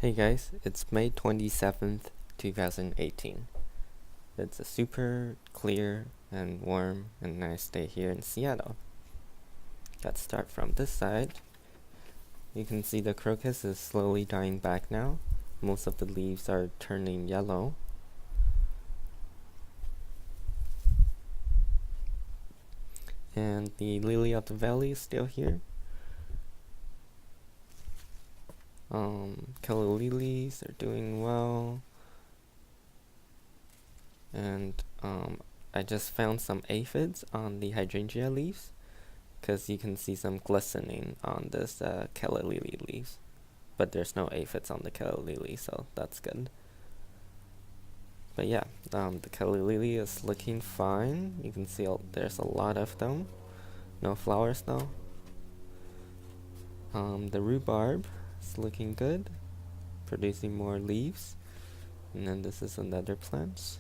Hey guys, it's May 27th, 2018. It's a super clear and warm and nice day here in Seattle. Let's start from this side. You can see the crocus is slowly dying back now. Most of the leaves are turning yellow. And the lily of the valley is still here. Calla lilies are doing well. And I just found some aphids on the hydrangea leaves, because you can see some glistening on this calla lily leaves. But there's no aphids on the calla lily, so that's good. But yeah, the calla lily is looking fine. You can see there's a lot of them. No flowers though. The rhubarb is looking good, producing more leaves. And then this is another plant.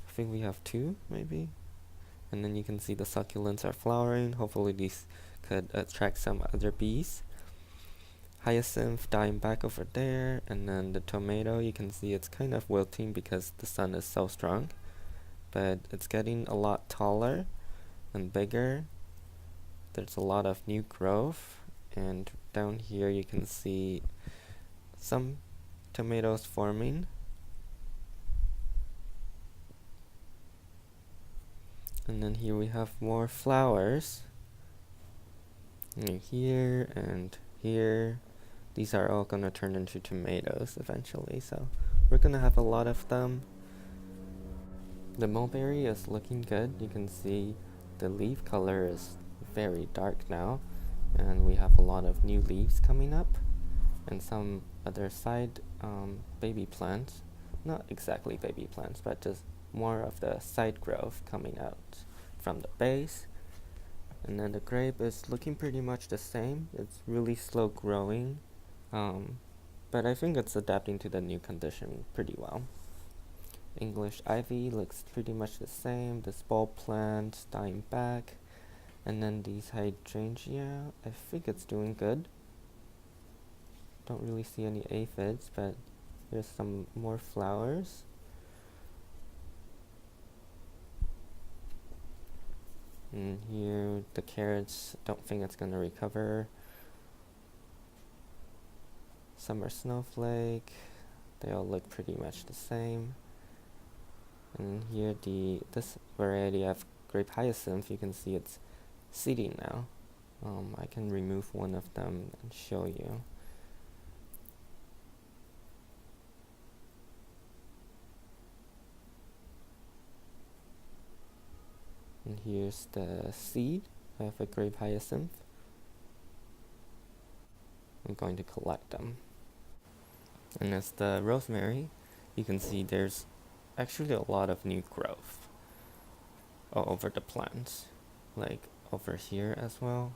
I think we have two, maybe. And then you can see the succulents are flowering. Hopefully these could attract some other bees. Hyacinth dying back over there, and then the tomato, you can see it's kind of wilting because the sun is so strong, but it's getting a lot taller and bigger. There's a lot of new growth, and down here you can see some tomatoes forming. And then here we have more flowers. And here and here. These are all gonna turn into tomatoes eventually, so we're gonna have a lot of them. The mulberry is looking good. You can see the leaf color is very dark now, and we have a lot of new leaves coming up, and some other side baby plants. Not exactly baby plants, but just more of the side growth coming out from the base. And then the grape is looking pretty much the same. It's really slow growing, but I think it's adapting to the new condition pretty well. English ivy looks pretty much the same. This bulb plant dying back. And then these hydrangea, I think it's doing good. Don't really see any aphids, but there's some more flowers. And here, the carrots, don't think it's gonna recover. Summer snowflake, they all look pretty much the same. And here, this variety of grape hyacinth, you can see it's seeding now. I can remove one of them and show you. And here's the seed of a grape hyacinth. I'm going to collect them. And as the rosemary, you can see there's actually a lot of new growth all over the plants, like over here as well.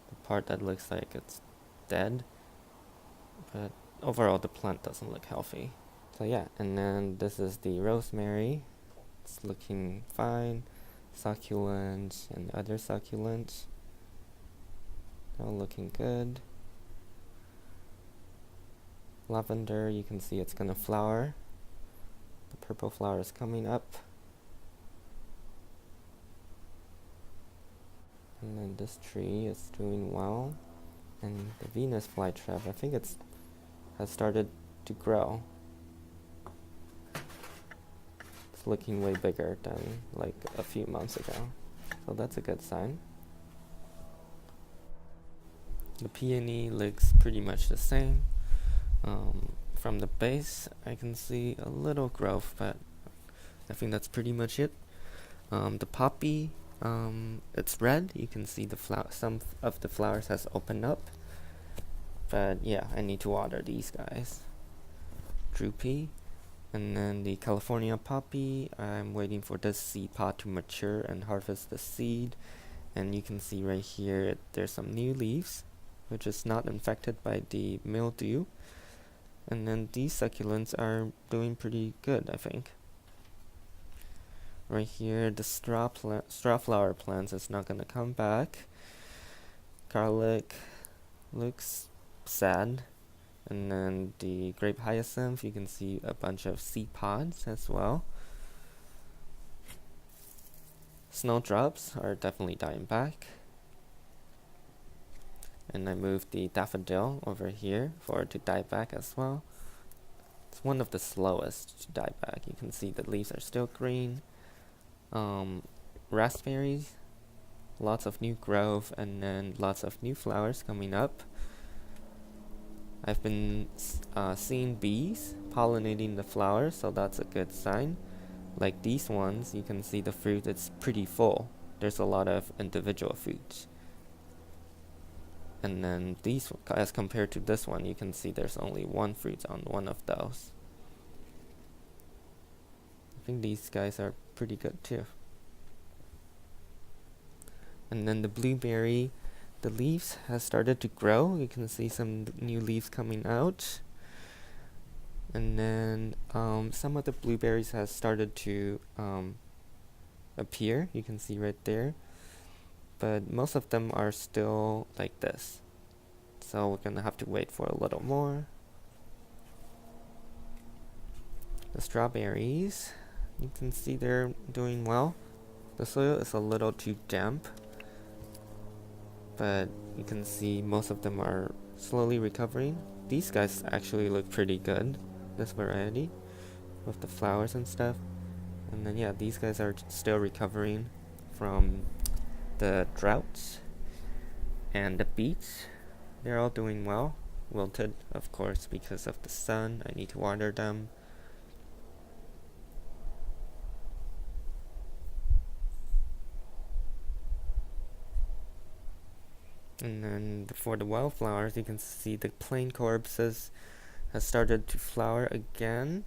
The part that looks like it's dead, but overall the plant doesn't look healthy. So yeah, and then this is the rosemary. It's looking fine. Succulents and other succulents, they're all looking good. Lavender, you can see it's gonna flower. The purple flower is coming up. And then this tree is doing well. And the Venus flytrap, I think has started to grow. It's looking way bigger than like a few months ago. So that's a good sign. The peony looks pretty much the same. From the base, I can see a little growth, but I think that's pretty much it. The poppy, it's red. You can see some of the flowers has opened up. But yeah, I need to water these guys. Droopy. And then the California poppy, I'm waiting for this seed pod to mature and harvest the seed. And you can see right here, there's some new leaves, which is not infected by the mildew. And then these succulents are doing pretty good, I think. Right here, the straw flower plants is not gonna come back. Garlic looks sad. And then the grape hyacinth, you can see a bunch of seed pods as well. Snowdrops are definitely dying back. And I moved the daffodil over here for it to die back as well. It's one of the slowest to die back. You can see the leaves are still green. Raspberries, lots of new growth, and then lots of new flowers coming up. I've been seeing bees pollinating the flowers, so that's a good sign. Like these ones, you can see the fruit, it's pretty full. There's a lot of individual fruits. And then these, as compared to this one, you can see there's only one fruit on one of those. I think these guys are pretty good too. And then the blueberry, the leaves has started to grow. You can see some new leaves coming out. And then some of the blueberries has started to appear. You can see right there. But most of them are still like this. So we're gonna have to wait for a little more. The strawberries, you can see they're doing well. The soil is a little too damp, but you can see most of them are slowly recovering. These guys actually look pretty good, this variety, with the flowers and stuff. And then yeah, these guys are still recovering from the droughts. And the beets, they're all doing well. Wilted, of course, because of the sun. I need to water them. And then for the wildflowers, you can see the plain corpses has started to flower again.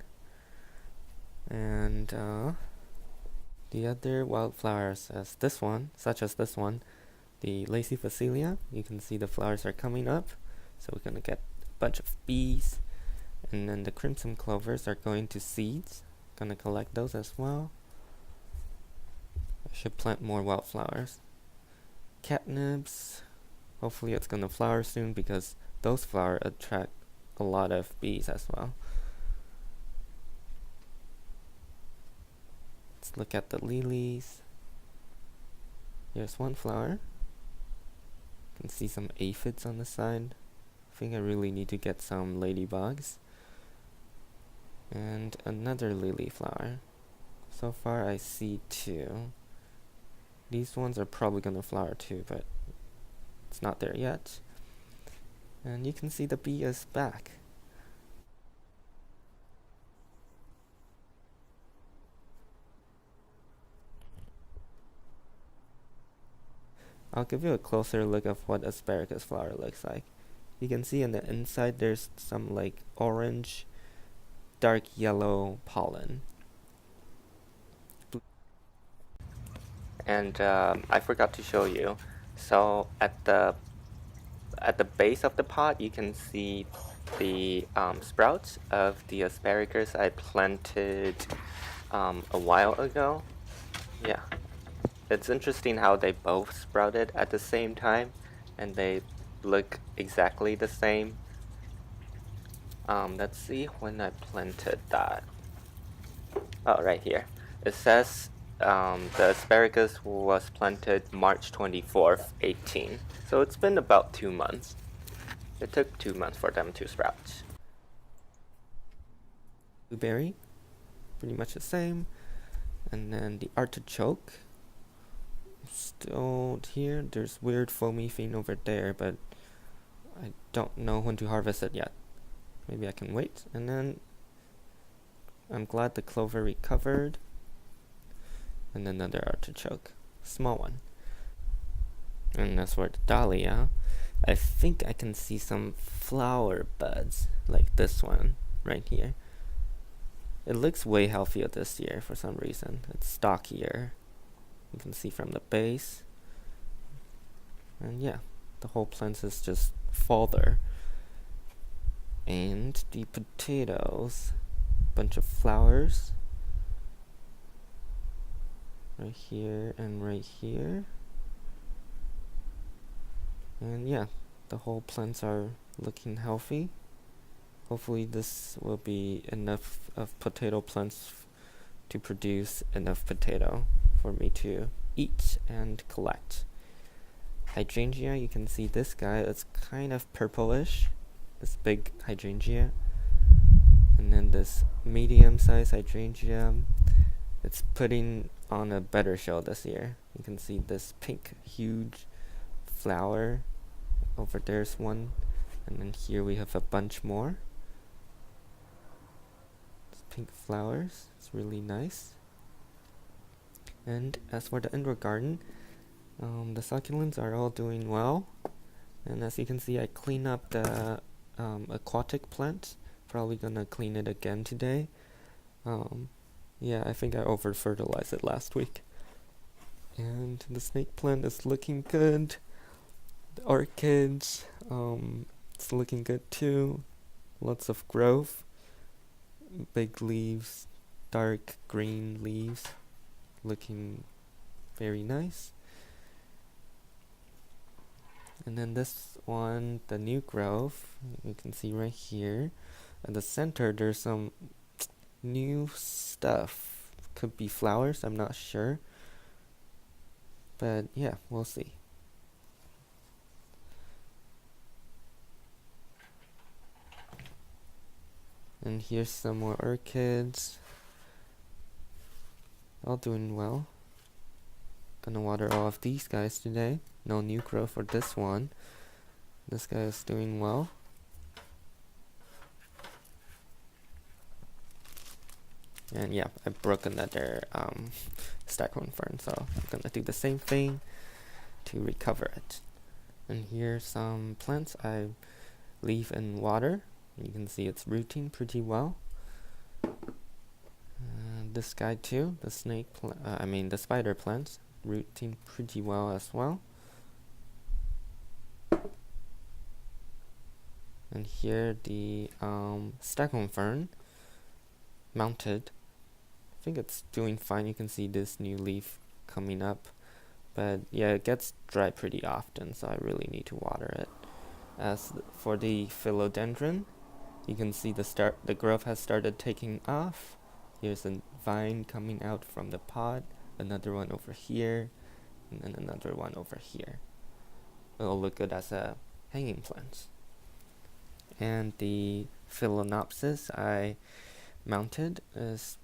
And the other wildflowers, as this one, such as this one, the lacy phacelia, you can see the flowers are coming up. So we're gonna get a bunch of bees. And then the crimson clovers are going to seeds. Gonna collect those as well. I should plant more wildflowers. Catnips, hopefully it's gonna flower soon because those flowers attract a lot of bees as well. Let's look at the lilies. Here's one flower. You can see some aphids on the side. I think I really need to get some ladybugs. And another lily flower. So far I see two. These ones are probably gonna flower too, but it's not there yet. And you can see the bee is back. I'll give you a closer look of what asparagus flower looks like. You can see on the inside there's some like orange, dark yellow pollen. And I forgot to show you. So at the base of the pot, you can see the sprouts of the asparagus I planted a while ago. Yeah, it's interesting how they both sprouted at the same time, and they look exactly the same. Let's see when I planted that. Oh, right here. It says the asparagus was planted March 24th, 18. So it's been about 2 months. It took 2 months for them to sprout. Blueberry, pretty much the same. And then the artichoke, still here. There's weird foamy thing over there, but I don't know when to harvest it yet. Maybe I can wait. And then I'm glad the clover recovered. And another artichoke, small one. And as for the dahlia, I think I can see some flower buds, like this one right here. It looks way healthier this year for some reason. It's stockier. You can see from the base. And yeah, the whole plant is just fuller. And the potatoes, bunch of flowers. Right here and right here. And yeah, the whole plants are looking healthy. Hopefully this will be enough of potato plants to produce enough potato for me to eat and collect. Hydrangea, you can see this guy, it's kind of purplish, this big hydrangea. And then this medium-sized hydrangea, it's putting on a better show this year. You can see this pink, huge flower. Over there's one. And then here we have a bunch more. It's pink flowers. It's really nice. And as for the indoor garden, the succulents are all doing well. And as you can see, I clean up the aquatic plant. Probably gonna clean it again today. Yeah, I think I over fertilized it last week. And the snake plant is looking good. The orchids, it's looking good too. Lots of growth. Big leaves, dark green leaves, looking very nice. And then this one, the new growth, you can see right here. At the center, there's some new stuff. Could be flowers, I'm not sure. But yeah, we'll see. And here's some more orchids. All doing well. Gonna water all of these guys today. No new growth for this one. This guy is doing well. And yeah, I broke another Staghorn fern, so I'm gonna do the same thing to recover it. And here's some plants I leave in water. You can see it's rooting pretty well. This guy too, the the spider plants, rooting pretty well as well. And here the Staghorn fern, mounted. I think it's doing fine. You can see this new leaf coming up. But yeah, it gets dry pretty often, so I really need to water it. As for the philodendron, you can see the growth has started taking off. Here's a vine coming out from the pot, another one over here, and then another one over here. It'll look good as a hanging plant. And the phalaenopsis I mounted is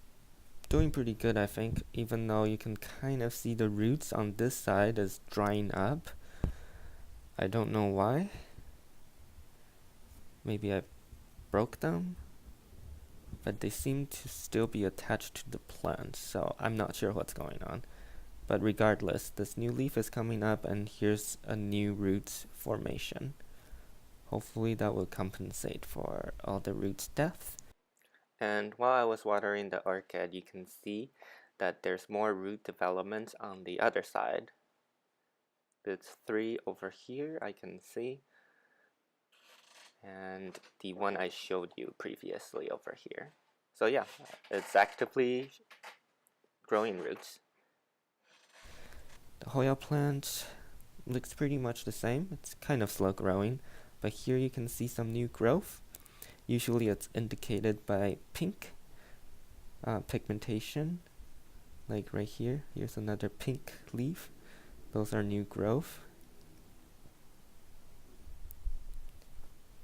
doing pretty good, I think, even though you can kind of see the roots on this side is drying up. I don't know why. Maybe I broke them, but they seem to still be attached to the plant, so I'm not sure what's going on. But regardless, this new leaf is coming up and here's a new root formation. Hopefully that will compensate for all the roots' death. And while I was watering the orchid, you can see that there's more root development on the other side. There's 3 over here, I can see. And the one I showed you previously over here. So yeah, it's actively growing roots. The Hoya plant looks pretty much the same. It's kind of slow growing, but here you can see some new growth. Usually it's indicated by pink pigmentation, like right here. Here's another pink leaf. Those are new growth.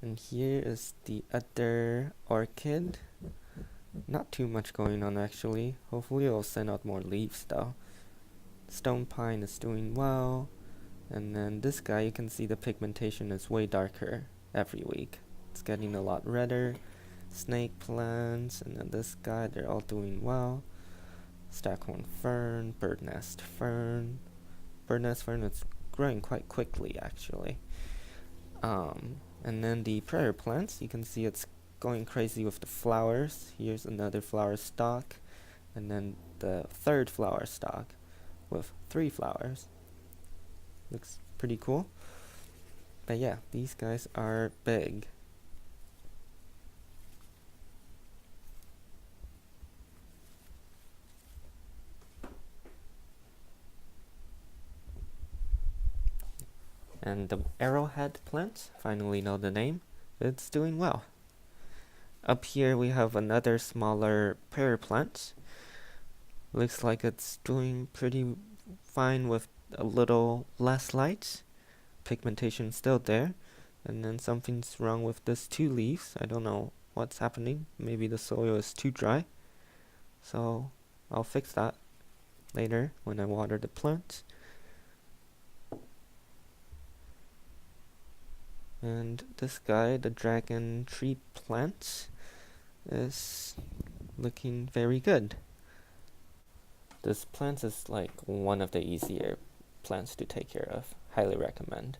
And here is the other orchid. Not too much going on actually. Hopefully it'll send out more leaves though. Stone pine is doing well. And then this guy, you can see the pigmentation is way darker every week. It's getting a lot redder. Snake plants, and then this guy, they're all doing well. Staghorn fern, bird nest fern. Bird nest fern is growing quite quickly actually. And then the prayer plants, you can see it's going crazy with the flowers. Here's another flower stalk, and then the 3rd flower stalk with 3 flowers. Looks pretty cool. But yeah, these guys are big. And the arrowhead plant, finally know the name, it's doing well. Up here we have another smaller pear plant. Looks like it's doing pretty fine with a little less light. Pigmentation still there. And then something's wrong with this 2 leaves. I don't know what's happening. Maybe the soil is too dry. So I'll fix that later when I water the plant. And this guy, the dragon tree plant, is looking very good. This plant is like one of the easier plants to take care of. Highly recommend.